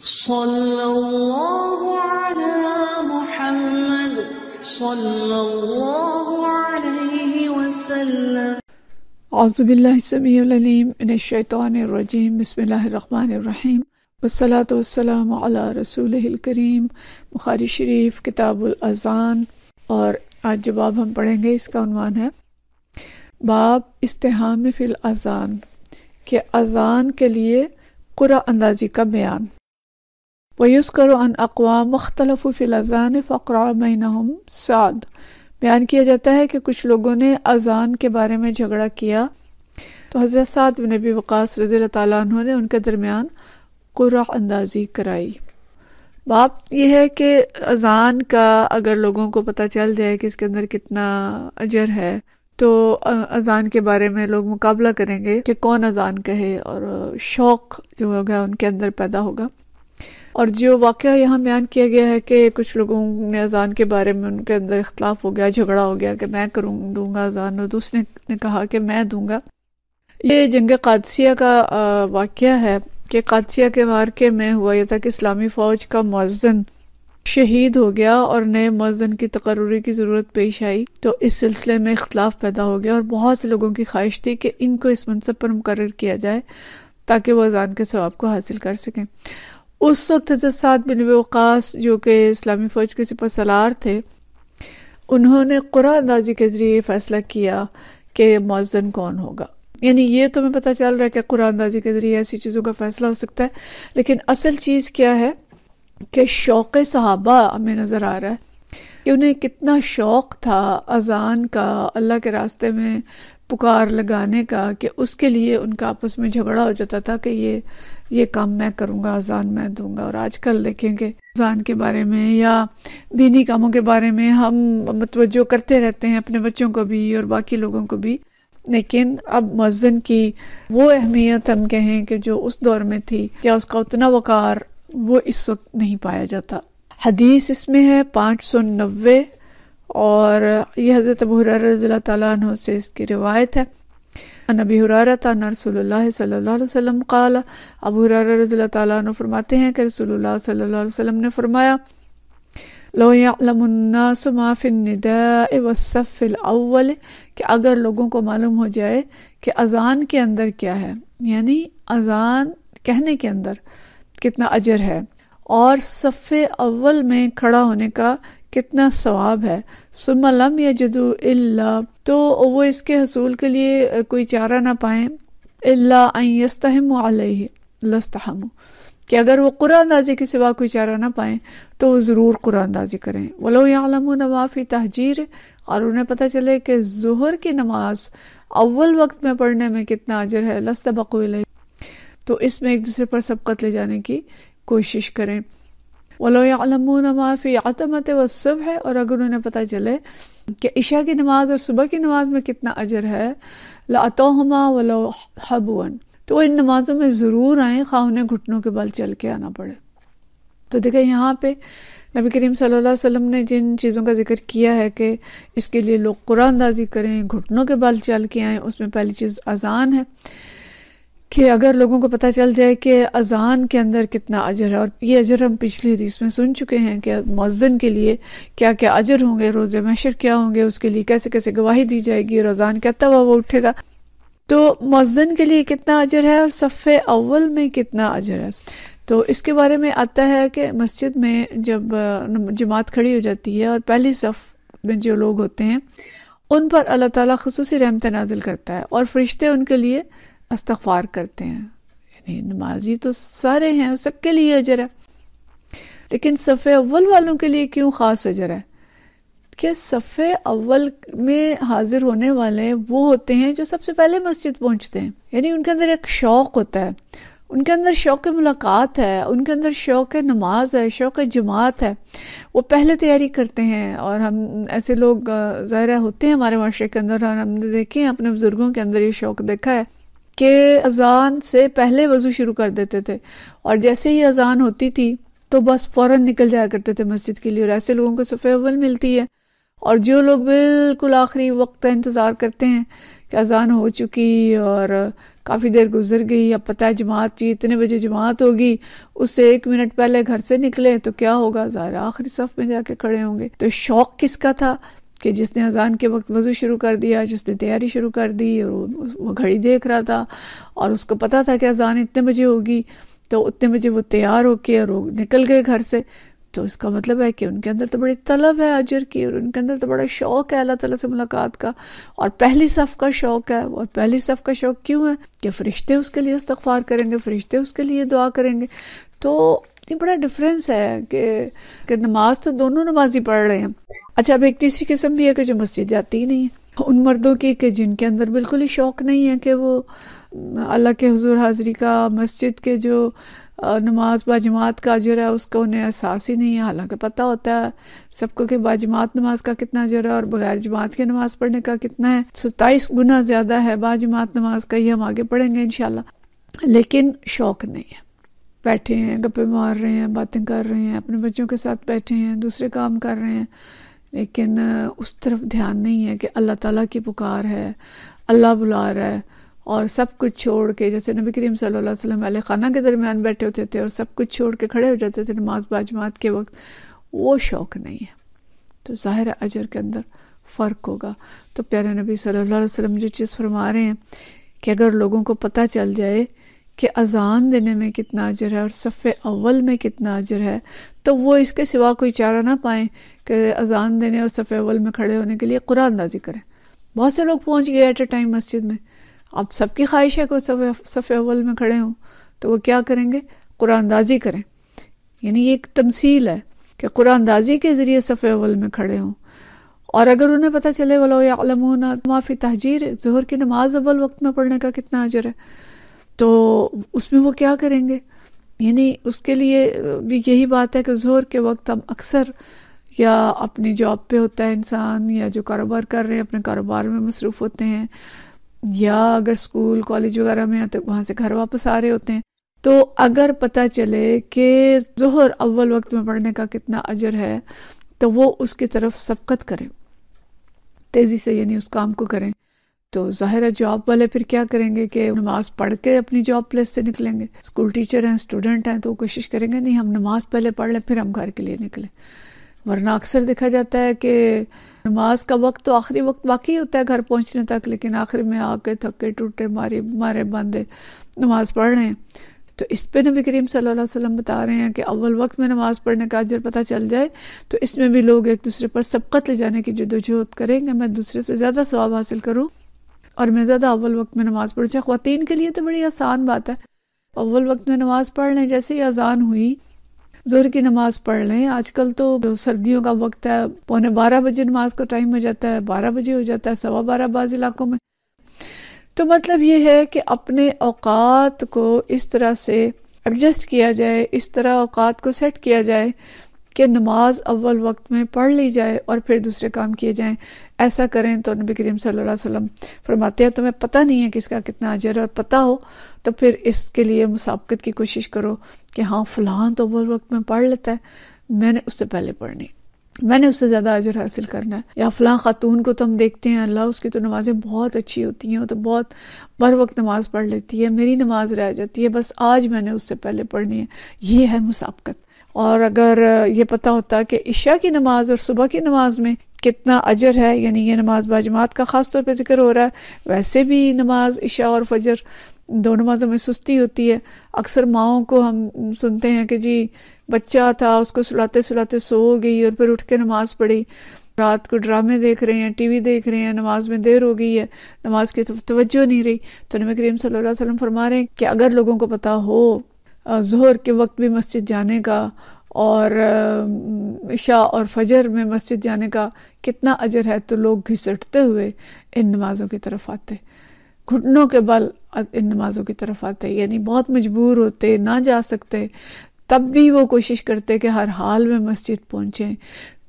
صلی اللہ علی محمد صلی اللہ علیہ وسلم۔ اعوذ باللہ السمیع العلیم من الشیطان الرجیم، بسم اللہ الرحمن الرحیم، والصلاة والسلام علی رسولہ الکریم۔ بخاری شریف کتاب الاذان، اور آج جو باب ہم پڑھیں گے اس کا عنوان ہے باب استحام فی الاذان، کہ اذان کے لیے قرأ اندازی کا بیان۔ وَيُذْكَرُ عَنْ أَقْوَامٍ مُخْتَلَفُوا فِي الْأَذَانِ فَأَقْرَأَ بَيْنَهُمْ سعد۔ بیان کیا جاتا ہے کہ کچھ لوگوں نے اذان کے بارے میں جھگڑا کیا تو حضرت سعد بن ابی وقاص رضی اللہ تعالیٰ عنہ نے ان کے درمیان قرأ اندازی کرائی۔ بات یہ ہے کہ اذان کا اگر لوگوں کو پتہ چل جائے کہ اس کے اندر کتنا اجر ہے تو اذان کے بارے میں لوگ مقابلہ کریں گے کہ کون اذان کہے، اور شوق جو ہوگا ان کے اندر پیدا ہوگا۔ اور جو واقعہ یہاں بیان کیا گیا ہے کہ کچھ لوگوں نے اذان کے بارے میں ان کے اندر اختلاف ہو گیا، جھگڑا ہو گیا کہ میں دوں گا اذان، اور دوسرے نے کہا کہ میں دوں گا۔ یہ جنگ قادسیہ کا واقعہ ہے کہ قادسیہ کے معرکے میں ہوا یہ تھا کہ اسلامی فوج کا مؤذن شہید ہو گیا اور نئے مؤذن کی تقرری کی ضرورت پیش آئی، تو اس سلسلے میں اختلاف پیدا ہو گیا، اور بہت سے لوگوں کی خواہش تھی کہ ان کو اس منصب پر مقرر کیا جائے تاکہ وہ اذان کے ثواب کو حاصل کر سکیں۔ اس وقت حضرت سعد بن ابی وقاص جو کہ اسلامی فوج کے سپہ سالار تھے، انہوں نے قرأ اندازی کے ذریعے فیصلہ کیا کہ مؤذن کون ہوگا۔ یعنی یہ تو ہمیں پتہ چل رہا ہے کہ قرأ اندازی کے ذریعے ایسی چیزوں کا فیصلہ ہو سکتا ہے، لیکن اصل چیز کیا ہے کہ شوق صحابہ ہمیں نظر آ رہا ہے کہ انہیں کتنا شوق تھا اذان کا، اللہ کے راستے میں پکار لگانے کا، کہ اس کے لیے ان کا آپس میں جھگڑا ہو جاتا تھا کہ یہ کام میں کروں گا، اذان میں دوں گا۔ اور آج کل دیکھیں کہ اذان کے بارے میں یا دینی کاموں کے بارے میں ہم متوجہ کرتے رہتے ہیں اپنے بچوں کو بھی اور باقی لوگوں کو بھی، لیکن اب مؤذن کی وہ اہمیت ہم کہیں کہ جو اس دور میں تھی، کیا اس کا اتنا وقار وہ اس وقت نہیں پایا جاتا۔ حدیث اس میں ہے 590، اور یہ حضرت ابو ہریرہ رضی اللہ تعالیٰ عنہ سے اس کی روایت ہے۔ عن ابی ہریرہ ان رسول اللہ صلی اللہ علیہ وسلم قال، ابو ہریرہ رضی اللہ تعالیٰ عنہ فرماتے ہیں کہ رسول اللہ صلی اللہ علیہ وسلم نے فرمایا، لو یعلم الناس ما فی النداء والصف الاول، کہ اگر لوگوں کو معلوم ہو جائے کہ اذان کے اندر کیا ہے، یعنی اذان کہنے کے اندر کتنا اجر ہے اور صف اول میں کھڑا ہونے کا کتنا ثواب ہے، ثم لم یجدوا الا، تو وہ اس کے حصول کے لیے کوئی چارہ نہ پائیں، الا ان یستحموا علیہ لاستحموا، کہ اگر وہ قرآن اندازی کے سوا کوئی چارہ نہ پائیں تو وہ ضرور قرآن اندازی کریں۔ ولو یعلمون ما فی تہجیر، اور انہیں پتہ چلے کہ ظہر کی نماز اول وقت میں پڑھنے میں کتنا اجر ہے، لاستبقوا الیہ، تو اس میں ایک دوسرے پر سبقت لے جانے کی کوشش کریں۔ وَلَوْ يَعْلَمُونَ مَا فِي عَتَمَةِ وَالصُّبْحِ، اور اگر انہیں پتہ چلے کہ عشاء کی نماز اور صبح کی نماز میں کتنا اجر ہے، لَأَتَوْهُمَا وَلَوْ حَبْوًا، تو ان نمازوں میں ضرور آئیں خواہ انہیں گھٹنوں کے بل چل کے آنا پڑے۔ تو دیکھیں یہاں پہ نبی کریم صلی اللہ علیہ وسلم نے جن چیزوں کا ذکر کیا ہے کہ اس کے لیے لوگ قرآن اندازی کریں، گھٹنوں کے بل چل کے آئیں، اس میں پہلی چیز اذان ہے، کہ اگر لوگوں کو پتہ چل جائے کہ اذان کے اندر کتنا اجر ہے، اور یہ اجر ہم پچھلی حدیث میں سن چکے ہیں کہ مؤذن کے لیے کیا کیا اجر ہوں گے، روز محشر کیا ہوں گے، اس کے لیے کیسے کیسے گواہی دی جائے گی، اور اذان کہتا ہوا وہ اٹھے گا، تو مؤذن کے لیے کتنا اجر ہے اور صف اول میں کتنا اجر ہے۔ تو اس کے بارے میں آتا ہے کہ مسجد میں جب جماعت کھڑی ہو جاتی ہے اور پہلی صف میں جو لوگ ہوتے ہیں ان پر اللہ تعالیٰ خصوصی رحمت نازل کرتا ہے، اور فرشتے ان کے لیے استغفار کرتے ہیں، یعنی نمازی تو سارے ہیں، سب کے لیے اجر ہے، لیکن صف اول والوں کے لیے کیوں خاص اجر ہے؟ کہ صف اول میں حاضر ہونے والے وہ ہوتے ہیں جو سب سے پہلے مسجد پہنچتے ہیں، یعنی ان کے اندر ایک شوق ہوتا ہے، ان کے اندر شوق ملاقات ہے، ان کے اندر شوق نماز ہے، شوق جماعت ہے، وہ پہلے تیاری کرتے ہیں۔ اور ہم ایسے لوگ ظاہر ہوتے ہیں ہمارے معاشرے کے اندر، اور ہم نے دیکھے ہیں اپنے بزرگوں کے اندر یہ شوق دیکھا ہے کہ اذان سے پہلے وضو شروع کر دیتے تھے، اور جیسے ہی اذان ہوتی تھی تو بس فوراً نکل جایا کرتے تھے مسجد کے لیے، اور ایسے لوگوں کو صف اول ملتی ہے۔ اور جو لوگ بالکل آخری وقت کا انتظار کرتے ہیں کہ اذان ہو چکی اور کافی دیر گزر گئی، اب پتہ ہے جماعت چاہیے، اتنے بجے جماعت ہوگی، اس سے 1 منٹ پہلے گھر سے نکلے تو کیا ہوگا، ظاہر آخری صف میں جا کے کھڑے ہوں گے۔ تو شوق کس کا تھا کہ جس نے اذان کے وقت وضو شروع کر دیا، جس نے تیاری شروع کر دی، اور وہ گھڑی دیکھ رہا تھا اور اس کو پتا تھا کہ اذان اتنے بجے ہوگی، تو اتنے بجے وہ تیار ہو کے اور وہ نکل گئے گھر سے۔ تو اس کا مطلب ہے کہ ان کے اندر تو بڑی طلب ہے اجر کی، اور ان کے اندر تو بڑا شوق ہے اللہ تعالیٰ سے ملاقات کا، اور پہلی صف کا شوق ہے۔ اور پہلی صف کا شوق کیوں ہے کہ فرشتے اس کے لیے استغفار کریں گے، فرشتے اس کے لیے دعا کریں گے۔ تو یہ بڑا ڈفرینس ہے کہ نماز تو دونوں نمازی پڑھ رہے ہیں۔ اچھا، اب ایک تیسری قسم بھی ہے کہ جو مسجد جاتی ہی نہیں ہے، ان مردوں کی کہ جن کے اندر بالکل ہی شوق نہیں ہے کہ وہ اللہ کے حضور حاضری کا، مسجد کے جو نماز باجماعت کا اجر ہے اس کو انہیں احساس ہی نہیں ہے، حالانکہ پتہ ہوتا ہے سب کو کہ باجماعت نماز کا کتنا اجر ہے اور بغیر جماعت کے نماز پڑھنے کا کتنا ہے، 27 گنا زیادہ ہے باجماعت نماز کا، یہ ہم آگے پڑھیں گے انشاءاللہ۔ لیکن شوق نہیں ہے، بیٹھے ہیں، گپے مار رہے ہیں، باتیں کر رہے ہیں، اپنے بچوں کے ساتھ بیٹھے ہیں، دوسرے کام کر رہے ہیں، لیکن اس طرف دھیان نہیں ہے کہ اللہ تعالیٰ کی پکار ہے، اللہ بلا رہا ہے، اور سب کچھ چھوڑ کے، جیسے نبی کریم صلی اللہ علیہ وسلم اہل خانہ کے درمیان بیٹھے ہوتے تھے اور سب کچھ چھوڑ کے کھڑے ہو جاتے تھے نماز باجماعت کے وقت، وہ شوق نہیں ہے۔ تو ظاہر اجر کے اندر فرق ہوگا۔ تو پیارے نبی صلی اللہ علیہ وسلم جو چیز فرما رہے ہیں کہ اگر لوگوں کو پتہ چل جائے کہ اذان دینے میں کتنا اجر ہے اور صف اول میں کتنا اجر ہے، تو وہ اس کے سوا کوئی چارہ نہ پائیں کہ اذان دینے اور صف اول میں کھڑے ہونے کے لیے قرآن اندازی کریں۔ بہت سے لوگ پہنچ گئے ایٹ اے ٹائم مسجد میں، اب سب کی خواہش ہے کہ وہ صف اول میں کھڑے ہوں، تو وہ کیا کریں گے، قرآن اندازی کریں۔ یعنی یہ ایک تمثیل ہے کہ قرآن اندازی کے ذریعے صف اول میں کھڑے ہوں، اور اگر انہیں پتہ چلے وَلَوْ يَعْلَمُونَ مَا فِي تَحْجِيرِ، ظہر کی نماز اول وقت میں پڑھنے کا کتنا اجر ہے، تو اس میں وہ کیا کریں گے۔ یعنی اس کے لیے بھی یہی بات ہے کہ ظہر کے وقت ہم اکثر یا اپنی جاب پہ ہوتا ہے انسان، یا جو کاروبار کر رہے ہیں اپنے کاروبار میں مصروف ہوتے ہیں، یا اگر اسکول کالج وغیرہ میں ہیں تو وہاں سے گھر واپس آ رہے ہوتے ہیں، تو اگر پتہ چلے کہ ظہر اول وقت میں پڑھنے کا کتنا اجر ہے تو وہ اس کی طرف سبقت کریں، تیزی سے یعنی اس کام کو کریں۔ تو ظاہر ہے جاب والے پھر کیا کریں گے کہ نماز پڑھ کے اپنی جاب پلیس سے نکلیں گے، اسکول ٹیچر ہیں، اسٹوڈنٹ ہیں، تو وہ کوشش کریں گے نہیں ہم نماز پہلے پڑھ لیں پھر ہم گھر کے لیے نکلیں۔ ورنہ اکثر دیکھا جاتا ہے کہ نماز کا وقت تو آخری وقت باقی ہوتا ہے گھر پہنچنے تک، لیکن آخر میں آ کے تھکے ٹوٹے مارے باندھے نماز پڑھ رہے ہیں۔ تو اس پہ نبی کریم صلی اللہ علیہ وسلم بتا رہے ہیں کہ اول وقت میں نماز پڑھنے کا اجر پتہ چل جائے تو اس میں بھی لوگ ایک دوسرے پر سبقت لے جانے کی جدوجہد کریں گے، میں دوسرے سے زیادہ ثواب حاصل کروں اور میں زیادہ اول وقت میں نماز پڑھوں۔ چاہے خواتین کے لیے تو بڑی آسان بات ہے، اول وقت میں نماز پڑھ لیں، جیسے ہی اذان ہوئی ظہر کی نماز پڑھ لیں۔ آج کل تو سردیوں کا وقت ہے، 11:15 بجے نماز کا ٹائم ہو جاتا ہے، 12 بجے ہو جاتا ہے، 12:15 بعض علاقوں میں۔ تو مطلب یہ ہے کہ اپنے اوقات کو اس طرح سے ایڈجسٹ کیا جائے، اس طرح اوقات کو سیٹ کیا جائے کہ نماز اول وقت میں پڑھ لی جائے اور پھر دوسرے کام کیے جائیں۔ ایسا کریں تو نبی کریم صلی اللہ علیہ وسلم فرماتے ہیں تمہیں پتہ نہیں ہے کہ اس کا کتنا اجر ہے، اور پتہ ہو تو پھر اس کے لیے مسابقت کی کوشش کرو کہ ہاں فلاں تو اول وقت میں پڑھ لیتا ہے، میں نے اس سے پہلے پڑھنی، میں نے اس سے زیادہ اجر حاصل کرنا ہے۔ یا فلاں خاتون کو تو ہم دیکھتے ہیں اللہ اس کی تو نمازیں بہت اچھی ہوتی ہیں، وہ تو بہت بر وقت نماز پڑھ لیتی ہے، میری نماز رہ جاتی ہے، بس آج میں نے اس سے پہلے پڑھنی ہے۔ یہ ہے مسابقت۔ اور اگر یہ پتہ ہوتا کہ عشاء کی نماز اور صبح کی نماز میں کتنا اجر ہے، یعنی یہ نماز باجماعت کا خاص طور پہ ذکر ہو رہا ہے، ویسے بھی نماز عشاء اور فجر دو نمازوں میں سستی ہوتی ہے۔ اکثر ماؤں کو ہم سنتے ہیں کہ جی بچہ تھا اس کو سلاتے سلاتے سو گئی اور پھر اٹھ کے نماز پڑھی، رات کو ڈرامے دیکھ رہے ہیں، ٹی وی دیکھ رہے ہیں، نماز میں دیر ہو گئی ہے، نماز کی توجہ نہیں رہی۔ تو نبی کریم صلی اللہ علیہ وسلم فرما رہے ہیں کہ اگر لوگوں کو پتہ ہو ظہر کے وقت بھی مسجد جانے کا اور عشاء اور فجر میں مسجد جانے کا کتنا اجر ہے تو لوگ گھسٹتے ہوئے ان نمازوں کی طرف آتے، گھٹنوں کے بل ان نمازوں کی طرف آتے، یعنی بہت مجبور ہوتے، نہ جا سکتے، تب بھی وہ کوشش کرتے کہ ہر حال میں مسجد پہنچیں۔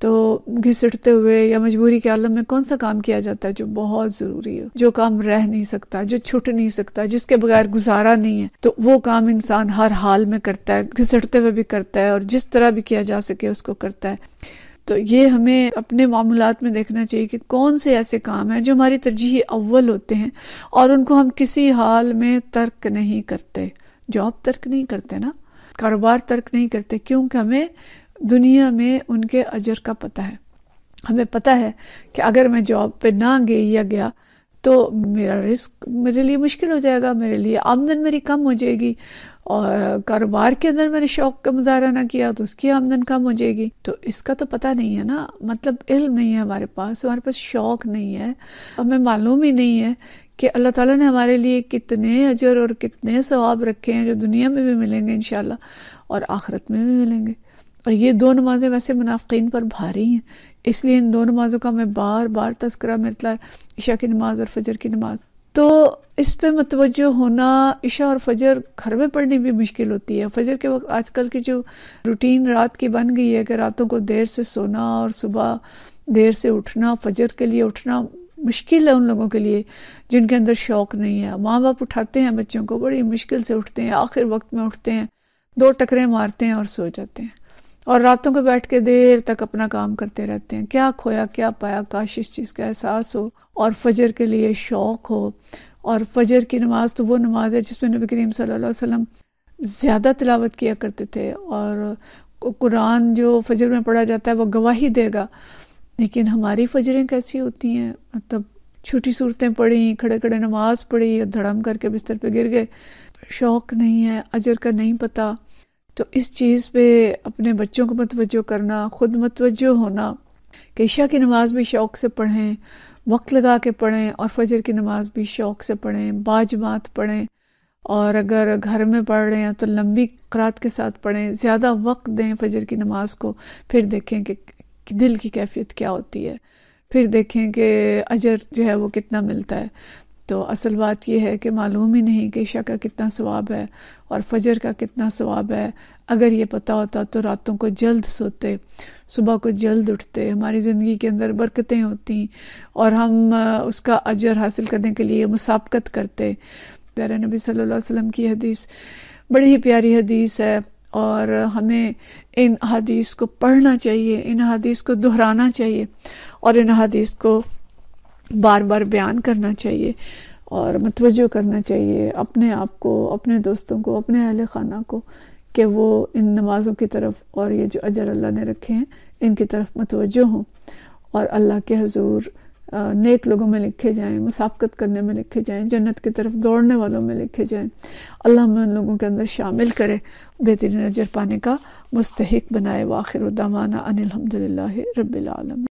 تو گھسٹتے ہوئے یا مجبوری کے عالم میں کون سا کام کیا جاتا ہے جو بہت ضروری ہے، جو کام رہ نہیں سکتا، جو چھٹ نہیں سکتا، جس کے بغیر گزارا نہیں ہے، تو وہ کام انسان ہر حال میں کرتا ہے، گھسٹتے ہوئے بھی کرتا ہے اور جس طرح بھی کیا جا سکے اس کو کرتا ہے۔ تو یہ ہمیں اپنے معاملات میں دیکھنا چاہیے کہ کون سے ایسے کام ہیں جو ہماری ترجیح اول ہوتے ہیں اور ان کو ہم کسی حال میں ترک نہیں کرتے. جاب ترک نہیں کرتے نا، کاروبار ترک نہیں کرتے، کیونکہ ہمیں دنیا میں ان کے اجر کا پتہ ہے. ہمیں پتہ ہے کہ اگر میں جاب پہ نہ گئی یا گیا تو میرا رزق میرے لیے مشکل ہو جائے گا، میرے لیے آمدن میری کم ہو جائے گی، اور کاروبار کے اندر میں نے شوق کا مظاہرہ نہ کیا تو اس کی آمدن کم ہو جائے گی. تو اس کا تو پتہ نہیں ہے نا، مطلب علم نہیں ہے ہمارے پاس شوق نہیں ہے، ہمیں معلوم ہی نہیں ہے کہ اللہ تعالیٰ نے ہمارے لیے کتنے اجر اور کتنے ثواب رکھے ہیں جو دنیا میں بھی ملیں گے انشاءاللہ اور آخرت میں بھی ملیں گے. اور یہ 2 نمازیں ویسے منافقین پر بھاری ہیں، اس لیے ان 2 نمازوں کا میں بار بار تذکرہ ملتا ہے، عشاء کی نماز اور فجر کی نماز. تو اس پہ متوجہ ہونا، عشاء اور فجر گھر میں پڑھنی بھی مشکل ہوتی ہے. فجر کے وقت آج کل کی جو روٹین رات کی بن گئی ہے کہ راتوں کو دیر سے سونا اور صبح دیر سے اٹھنا، فجر کے لیے اٹھنا مشکل ہے ان لوگوں کے لیے جن کے اندر شوق نہیں ہے. ماں باپ اٹھاتے ہیں بچوں کو، بڑی مشکل سے اٹھتے ہیں، آخر وقت میں اٹھتے ہیں، 2 ٹکرے مارتے ہیں اور سو جاتے ہیں، اور راتوں کو بیٹھ کے دیر تک اپنا کام کرتے رہتے ہیں. کیا کھویا کیا پایا، کاش اس چیز کا احساس ہو اور فجر کے لیے شوق ہو. اور فجر کی نماز تو وہ نماز ہے جس میں نبی کریم صلی اللہ علیہ وسلم زیادہ تلاوت کیا کرتے تھے، اور قرآن جو فجر میں پڑھا جاتا ہے وہ گواہی دے گا. لیکن ہماری فجریں کیسی ہوتی ہیں، مطلب چھوٹی صورتیں پڑھیں، کھڑے کھڑے نماز پڑھی اور دھڑم کر کے بستر پہ گر گئے. شوق نہیں ہے، اجر کا نہیں پتہ. تو اس چیز پہ اپنے بچوں کو متوجہ کرنا، خود متوجہ ہونا کہ عشاء کی نماز بھی شوق سے پڑھیں، وقت لگا کے پڑھیں، اور فجر کی نماز بھی شوق سے پڑھیں، باجماعت پڑھیں، اور اگر گھر میں پڑھ رہے ہیں تو لمبی قرات کے ساتھ پڑھیں، زیادہ وقت دیں فجر کی نماز کو. پھر دیکھیں کہ دل کی کیفیت کیا ہوتی ہے، پھر دیکھیں کہ اجر جو ہے وہ کتنا ملتا ہے. تو اصل بات یہ ہے کہ معلوم ہی نہیں کہ عشاء کا کتنا ثواب ہے اور فجر کا کتنا ثواب ہے. اگر یہ پتہ ہوتا تو راتوں کو جلد سوتے، صبح کو جلد اٹھتے، ہماری زندگی کے اندر برکتیں ہوتی اور ہم اس کا اجر حاصل کرنے کے لیے مسابقت کرتے. پیارے نبی صلی اللہ علیہ وسلم کی حدیث بڑی ہی پیاری حدیث ہے، اور ہمیں ان حدیث کو پڑھنا چاہیے، ان حدیث کو دہرانا چاہیے، اور ان حدیث کو بار بار بیان کرنا چاہیے اور متوجہ کرنا چاہیے اپنے آپ کو، اپنے دوستوں کو، اپنے اہل خانہ کو، کہ وہ ان نمازوں کی طرف اور یہ جو اجر اللہ نے رکھے ہیں ان کی طرف متوجہ ہوں اور اللہ کے حضور نیک لوگوں میں لکھے جائیں، مسابقت کرنے میں لکھے جائیں، جنت کی طرف دوڑنے والوں میں لکھے جائیں. اللہ ہمیں ان لوگوں کے اندر شامل کرے، بہترین اجر پانے کا مستحق بنائے. وآخر دعوانا ان الحمد للہ رب العالمین.